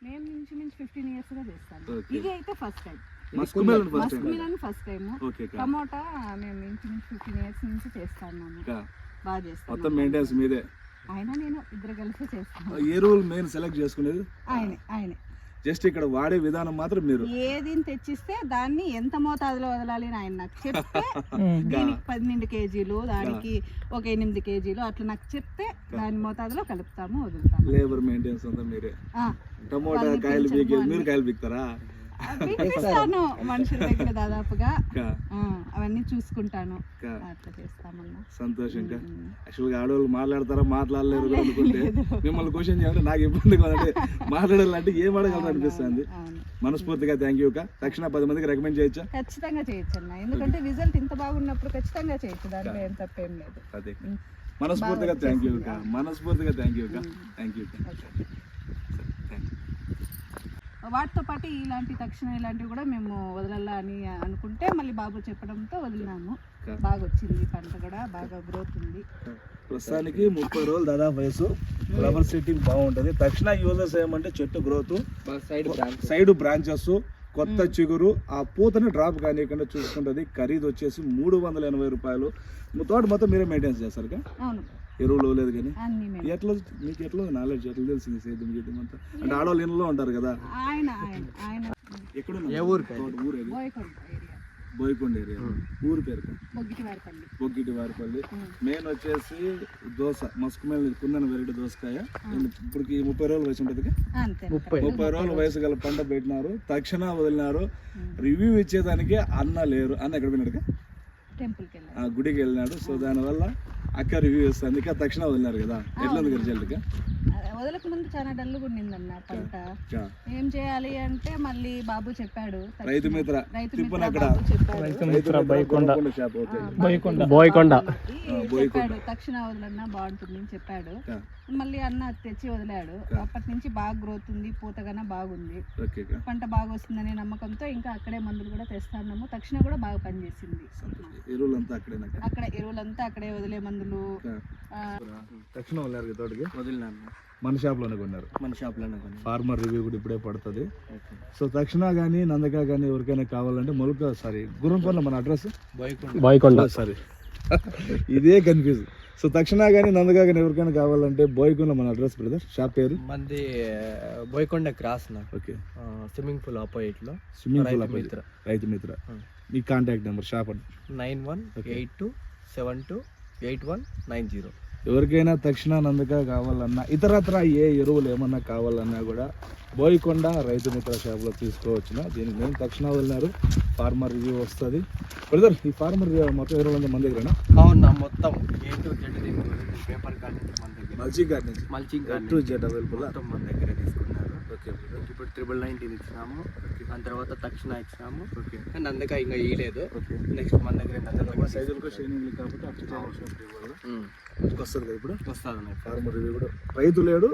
మేము ఇంచుమించు 15 years గా చేస్తాను. ఇది అయితే first time. Musk melon first time. Tomato మేము ఇంచుమించు 15 years నుంచి చేస్తాము. బాగా చేస్తాను. మొత్తం మెయింటెనెన్స్ మీదే? ఆయన నేను ఇద్దరు కలిసి చేస్తాను. ఎరువులు మెయిన్ సెలెక్ట్ చేసుకునేది ఆయనే. జస్ట్ ఇక్కడ వాడే విధానం మాత్రం మీరు ఏది తెచ్చిస్తే దాన్ని ఎంత మోతాదులో వదలాలి అని ఆయన నాకు చెప్తే దీనికి 12 kgs, దానికి ఒక 8 kgs అట్లా నాకు చెప్తే దాని మోతాదులో కలుపుతాము, వదులుతాము. లేబర్ మెయింటెనెన్స్ అంతా మీరే? టమోటా కాయలు మీరు కాయలు పీకుతారా? పీకిస్తాను మనుషుల దగ్గర దాదాపుగా, అవన్నీ చూసుకుంటాను, అట్లా చేస్తామన్నా. సంతోషంగా. యాక్చువల్గా ఆడవాళ్ళు మాట్లాడతారా మాట్లాడలేరు అనుకుంటే మిమ్మల్ని క్వశ్చన్ చేయాలంటే నాకు ఇబ్బంది కదండి. మాట్లాడాలంటే ఏం అడగలరు అనిపిస్తుంది. మనస్ఫూర్తిగా థ్యాంక్ యూ. తక్షణ 10 మందికి రికమెండ్ చేయొచ్చా? ఖచ్చితంగా చేయొచ్చు అన్న, ఎందుకంటే రిజల్ట్ ఇంత బాగున్నప్పుడు ఖచ్చితంగా చేయొచ్చు, దాంట్లో ఏం తప్పేం లేదు. అదే మనస్ఫూర్తిగా థ్యాంక్ యూ. మనస్ఫూర్తిగా థ్యాంక్ యూ. Thank you. వాటితో పాటు ఇలాంటి తక్షణ ఇలాంటివి కూడా మేము వదలాలా అని అనుకుంటే మళ్ళీ బాబు చెప్పడంతో వదిలినాము. బాగా వచ్చింది, పంట కూడా బాగా గ్రోత్ ఉంది. ప్రస్తుతానికి 30 రోజులు దాదాపు వయసు, ఫ్లవర్ సెట్టింగ్ బాగుంటుంది. తక్షణ యూజర్స్ ఏమంటే చెట్టు గ్రోత్, సైడ్ బ్రాంచెస్, కొత్త చిగురు, ఆ పూతని డ్రాప్ కానివ్వకుండా చూసుకుంటుంది. ఖరీదు వచ్చేసి 380 రూపాయలు. తోట మొత్తం మీరే మెయింటెనెన్స్ చేస్తారు? అవును. ఎరువులు లేదు కానీ ఎట్లా మీకు ఎట్లా నాలెడ్జ్ ఎట్లా తెలిసింది సేద్యం చేయడం అంతా? అంటే ఆడవాళ్ళు ఇళ్ళలో ఉంటారు కదా. ఎక్కడ బోయకొండ ఏరియా. ఊరు పేరు బొగ్గిటి వారిపల్లి. మెయిన్ వచ్చేసి దోస, మస్క్ మిలన్ కుందన వెరైటీ దోసకాయ. ఇప్పటికి 30 రోజుల వయసు ఉంటుంది. 30 రోజుల వయసు గల పంట పెట్టినారు, తక్షణ వదిలినారు. రివ్యూ ఇచ్చేదానికి అన్న లేరు. అన్న ఎక్కడ పోయినాడు? గుడికి వెళ్ళినాడు. సో దానివల్ల అక్క రివ్యూ ఇస్తుంది. ఇంకా తక్షణ వదిలినారు కదా, ఎట్లా ఉంది రిజల్ట్? వదలక ముందు చాలా డల్గా ఉండిందన్న పంట. ఏం చేయాలి అంటే మళ్ళీ బాబు చెప్పాడు, రైతు మిత్ర చెప్పాడు తక్షణ వదలన్నా బాగుంటుంది అని చెప్పాడు. మళ్ళీ అన్న తెచ్చి వదిలాడు. అప్పటి నుంచి బాగా గ్రోత్ ఉంది, పూతగానే బాగుంది, పంట బాగా వస్తుందనే నమ్మకంతో ఇంకా అక్కడే మందులు కూడా తెస్తాన్నాము. తక్షణ కూడా బాగా పనిచేసింది. అక్కడ ఎరువులంతా అక్కడే, వదిలే మందులు తక్షణ వదిలినాను. మన షాప్లోనే కొన్నారు. ఫార్మర్ రివ్యూ కూడా ఇప్పుడే పడుతుంది. సో తక్షణ కానీ నందక కానీ ఎవరికైనా కావాలంటే గుర్రంకొండ మన అడ్రస్ బోయకొండ. ఇదే కన్ఫ్యూజ్. సో తక్షణ కానీ నందక కానీ ఎవరికైనా కావాలంటే బోయకొండ మన అడ్రస్ బ్రదర్. షాప్ పేరు మంది Boyakonda cross. Okay. Swimming pool opposite లో రైతు మిత్ర. మీ కాంటాక్ట్ నెంబర్ షాప్ 9182728190. ఎవరికైనా తక్షణ నందక కావాలన్నా, ఇతరత్ర ఏ ఎరువులు ఏమన్నా కావాలన్నా కూడా బోయకొండ రైతు మిత్ర షాప్లో తీసుకోవచ్చున. దీనికి మేము తక్షణ వెళ్ళినారు. ఫార్మర్ రివ్యూ వస్తుంది. బ్రదర్, ఈ ఫార్మర్ రివ్యూ మొత్తం 20 మంది దగ్గర? అవునా, మొత్తం పేపర్ మల్చింగ్ గార్డ్ అవైలబుల్ మన దగ్గర తీసుకున్నారు. ఓకే. ఇప్పుడు 999 ఇచ్చినాము, దాని తర్వాత తక్షణ ఇచ్చినాము. ఓకే. అండ్ అందుకే ఇంకా ఇవ్వలేదు. నెక్స్ట్ మన దగ్గర సైజులకు షైనింగ్ కాబట్టి వస్తుంది కదా ఇప్పుడు. వస్తుంది. వస్తుంది. ఫార్మర్ రివ్యూ కూడా రైతు లేడు.